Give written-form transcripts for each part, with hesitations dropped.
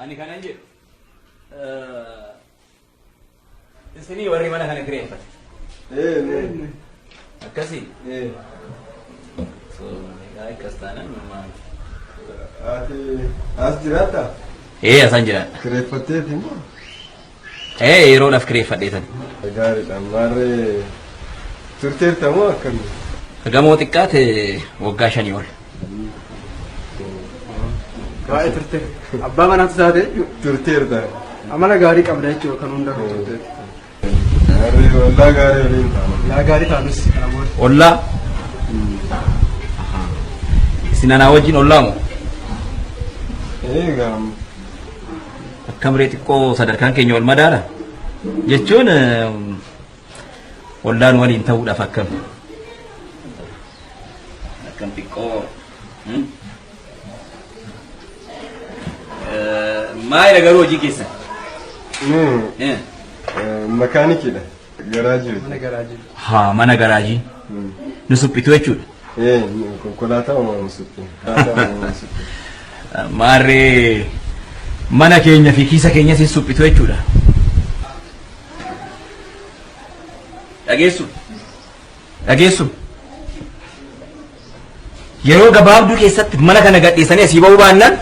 Ani kan anjir. Sini warri mana kan kireeffate. Akkasii. So egaa kastaana maal. Ati as jiraata? Asan jiraadha. Kireeffatteeti moo? Yeroodhaaf kireeffadheetan. Gaariidha. Maarree turteerta moo akkamii? Gamoo xiqqaate waggaa 5 ol. Baay'ee turte. Abbaa manaatu taate Turteerta. amala gaarii qabda jechuudha kan hunda turte. Maarree ollaa gaarii waliin taana. Yaa gaarii taanus namoota. Ollaa. Isin anaa wajjin ollaa moo? Egaa Akkam ree xiqqoo sadarkaan keenya ol madaala jechuun ollaan waliin ta'uudhaaf akkam xiqqoo maayila garuu hojii keessa makaanikiidha. Garaajii. Mana garaajii. haa mana garaajii nu suphitu jechuudha. Konkolaataa uumamu suphi. Maarree mana keenya fi kiisa keenya si suphitu jechuudha. Dhageessu. Yeroo gabaabduu keessatti mana kana gadhiisanii asii ba'uu baannaan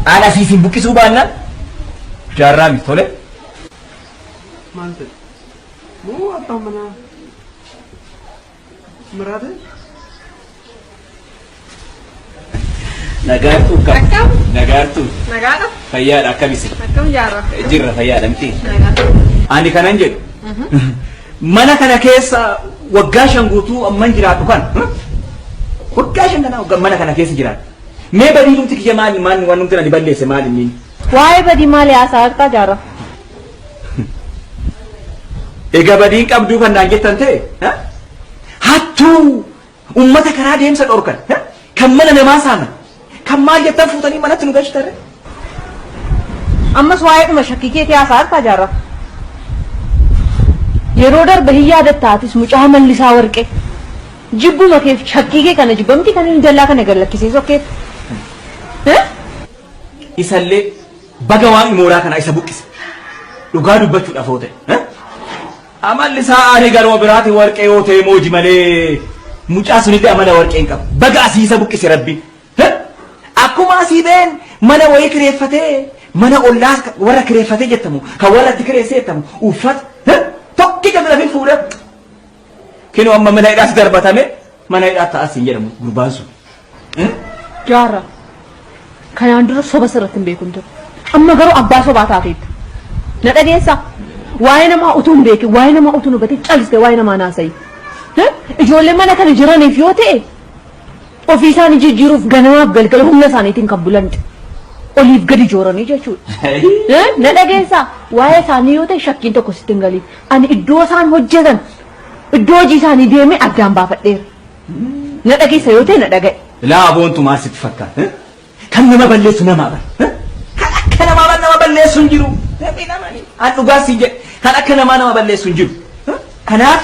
aan asiisin buqqisuu baannaan jaarraa miti tole. Maal ta'e? Moo abbaan manaa muraate? Nagaartuu kam? Akkam? Nagaartuu. Nagaadha. Fayyaadha akkamisi? Akkam jaarra? Jirra fayyaadha miti. Nagaadha. Ani kanan jedhu mana kana keessa waggaa 5 guutuu amman jiraatu kan waggaa 5 kana mana kana keessa jiraatu. Mee badii nuti kiyya maali waan nuti na balleesse maali inni? Waa'ee badii maali haasa'aa jaarra? Egaa badiin qabduu kan naan jettan ta'e hattuu ummata karaa deemsa dhorkan kan mana namaa saaman kan maal jettan fuutanii manatti nu galchitan. Ammas waa'ee dhuma shakkii keetii haasa'aa jaarra? Yeroo darbe hin yaadattaatis mucaa mallisaa warqee jibbuma keef shakkii kee kana jibbamti kan inni dallaa kana gallakkisee sokkee. Isallee baga waan imooraa kana isa buqqise dhugaa dubbachuudhaaf oo ta'e. Amalli isaa ani garuu biraati warqee yoo ta'e mooji malee mucaa sunillee amala warqeen qaba. Baga asii isa buqqise rabbi. Akkuma asii been mana wayii kireeffatee mana ollaa warra kireeffatee jettamu kan warra itti kireessee jettamu uffata tokki jabla fi fuudha. Kinoo amma mana hidhaas darbatame mana hidhaa ta'as hin jedhamu gurbaan sun. Jaarra kanaan dura soba sirratti hin beekun ture. Amma garuu abbaa sobaa taateetta. Na dhageessaa? Waa'ee namaa utuu hin beekin waa'ee namaa utuu hin hubatin callisee waa'ee namaa naasayi. Ijoollee mana kana jiraniif yoo ta'e ofii isaanii jijjiiruuf ganamaaf galgala humna isaaniitiin kan bulanidha. Oliif gadi jooranii jechuudha. Na dhageessaa? Waa'ee isaanii yoo ta'e shakkiin tokko sitti hin galiin. Ani iddoo isaan hojjetan iddoo hojii isaanii deemee addaan baafadheera. Na dhageessa yoo ta'e na dhaga'e. Laa aboontu maal sitti fakkaata? Kan nama balleessu namaa bara. Kan akka namaa nama balleessu hin jiru. An dhugaas hin jedhe kan akka nama balleessu hin jiru. Kanaaf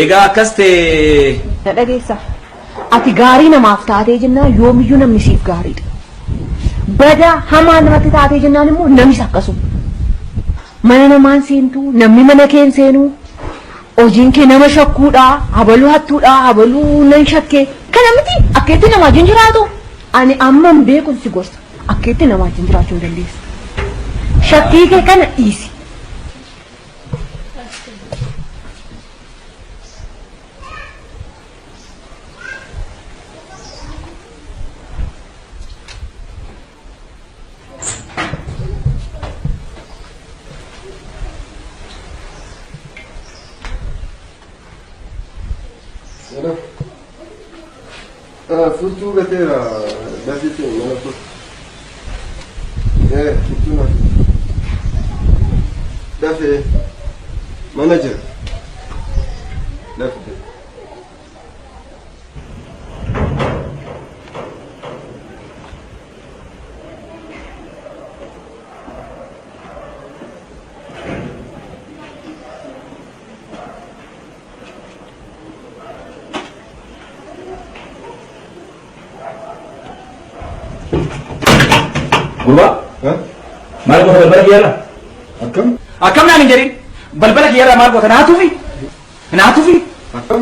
egaa akkas ta'e. Na dhageessa? Ati gaarii namaaf taatee jennaan yoomiyyuu namni siif gaariidha. Badaa hamaa namatti taatee jennaan immoo namnis akkasuma. Mana namaan seentu namni mana kee seenu hojiin kee nama shakkuudha habaluu hattuudha habaluu nan shakkee kana miti akkeetti namaa wajjin jiraatu. Ani amman beekun si gorsa akkeetti namaa wajjin jiraachuu hin dandeessu. Shakkii kee kana dhiisi. Furtuu gateera dafite mana furtuu. Furtuu na dafee mana jira. Dafite. Gurba? Maal goota balbala kiyyaarra? Akkam? Akkam naan hin jedhin. Balbala kiyyaarra maal goota naatuufi? Naatuufi? Akkam?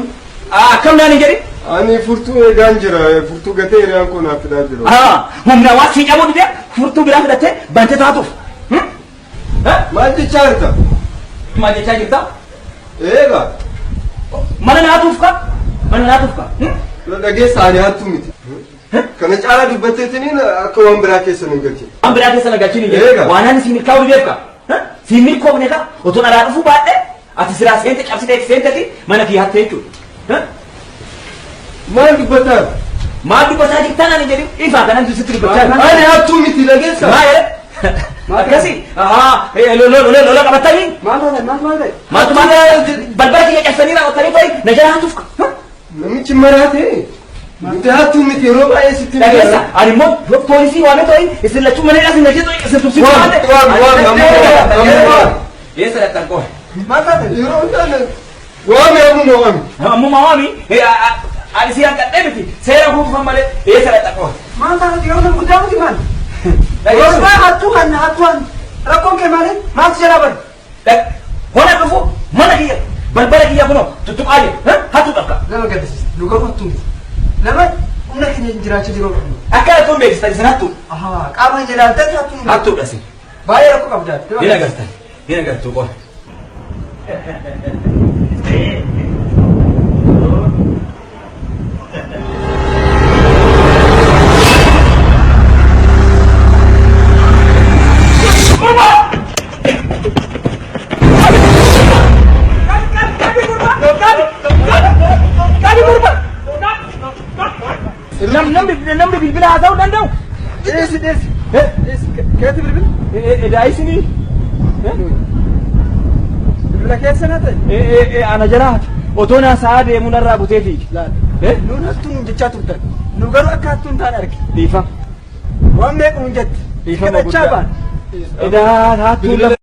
Akkam naan hin jedhin. Ani furtuu eegaan jira. Furtuu gatee hiriyaan kun naaf fidaa jira. Humna waa si cabuu dide furtuu biraa fidattee bantee taatuuf. Maal jechaa jirta? Maal jechaa jirta? Eegaa. Mana naatuuf ka? Mana naatuuf ka? Dhageessa ani hattuu miti. Kana caalaa dubbatteetiniin akka waan biraa keessa nu galche. Waan biraa keessa nagachiin hin jedhu. Waan ani siin milkaa'uu beeka. Siin milkoofne ka otoo alaa dhufuu baadhee ati siraa seente cabsitee seenteti mana kiyya hattee jechuudha. Maal dubbataa? Maal dubbataa jirtaan ani jedhu ifaa kanan sitti dubbachaa jira. Ani hattuu miti dhageessa. Akkasi lola qabatanii maaltu balbala kiyya cabsanii raawwatanii fa'i na jala hatuuf ka. Namichi maraate. Nuti hattuu miti yeroo baay'ee sitti dhageessa ani immoo poolisii waamee ta'in isin lachuu mana hidhaa sinna jeetu isin tubsitu waan eessa dhattan qofa. Maal taate yeroo hundaan waami ammuma waami ani si hanqadhee miti seera kuufan malee eessa dhattan qofa. Maal taate yeroo san guddaa miti maal? Yeroo hattuu kan hattuun rakkoon kee maali? Maaltu jala bari? Hona dhufu mana kiyya balbala kiyya kunoo tuttuqaa jiru hattuu qabka. Nama gaddisiisa nu garuu hattuu miti. Nama humna keenya jiraachaa jiru. Akka hattuun beeksistan isin hattuu. Qaama hin ilaaltatti hattuun. Hattuudha isin. Baay'ee rakkoo qabdaa. Hin agartan. Hin agartuu qofa. Namni bilbila haa ta'uu danda'u. Deesi. Keetti bilbila? Daa'isinii. Bilbila keessa na ta'e? Ana jalaa otoo naa sa'aa deemuu narraa butee fiigi. Nuun hattuun jechaa turtan. Nu garuu akka hattuun taane arge. Dhiifama. Waan meeqa hin jette? Dhiifama Kadhachaa baan. Hattuun lafa.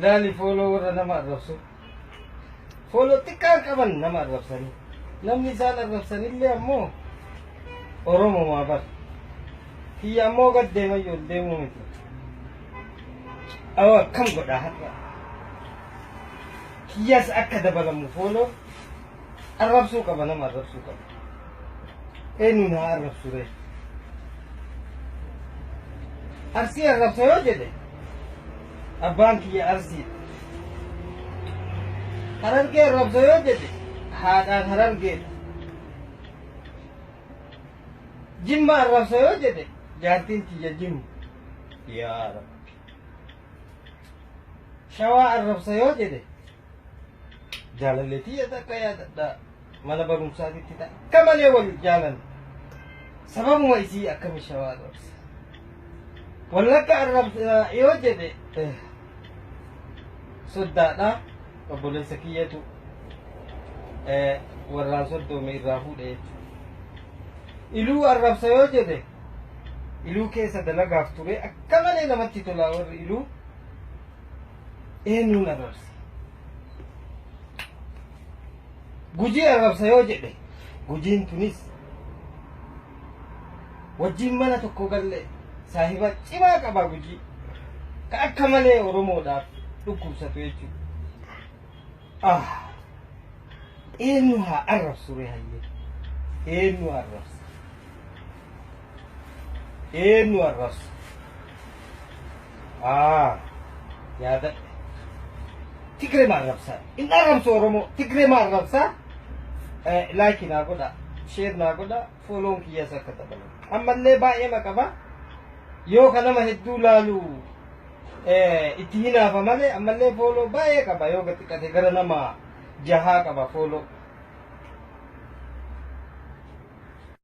Lali follow nama arrabsu. Follow xiqqaa qaban nama arrabsanii. Namni isaan arrabsan illee ammoo Oromoo bar. Kiyya ammoo gad deemayyuu deemuu miti. Awwa akkam godhaa har'a. Kiyyas akka dabalamu follow arrabsuu qaba nama arrabsuu qaba. Eenyuun haa arrabsu ree. arsii arrabsa yoo jedhe abbaan kiyya arsii harargee arrabsa yoo jedhe haadhaan harargeedha jimma arrabsa yoo jedhe jaartiin kiyya jimma yaa rabbi shawaa arrabsa yoo jedhe jaalalleetii takka yaadadha mana barumsaatitti ta'a akka malee wal jaalan sababuma isii akkami shawaa arrabsa wallagga arrabsa yoo jedhe soddaadha obboleessa kiyyatu warraan soddoome irraa fuudhe jechuudha iluu arrabsa yoo jedhe iluu keessa dalagaaf ture akka malee namatti tolaa warri iluu eenyuun arrabsa gujii arrabsa yoo jedhe gujiin tunis wajjiin mana tokko galle saahiba cimaa qaba gujii ka akka malee oromoodhaaf dhukkubsatu jechuudha eenyu haa arrabsu ree hayyee eenyu arrabsa eenyu arrabsa yaadadhe Tigre ma arrabsa in arrabsu oromoo Tigre ma arrabsa laayikii naa godha sheer naa godha fooloon kiyyaas akka taphalu ammallee baay'ee maqaba yoo ka nama hedduu laalu itti hinaafa malee ammallee fooloo baay'ee qaba yoo xiqqate gara nama jahaa qaba fooloo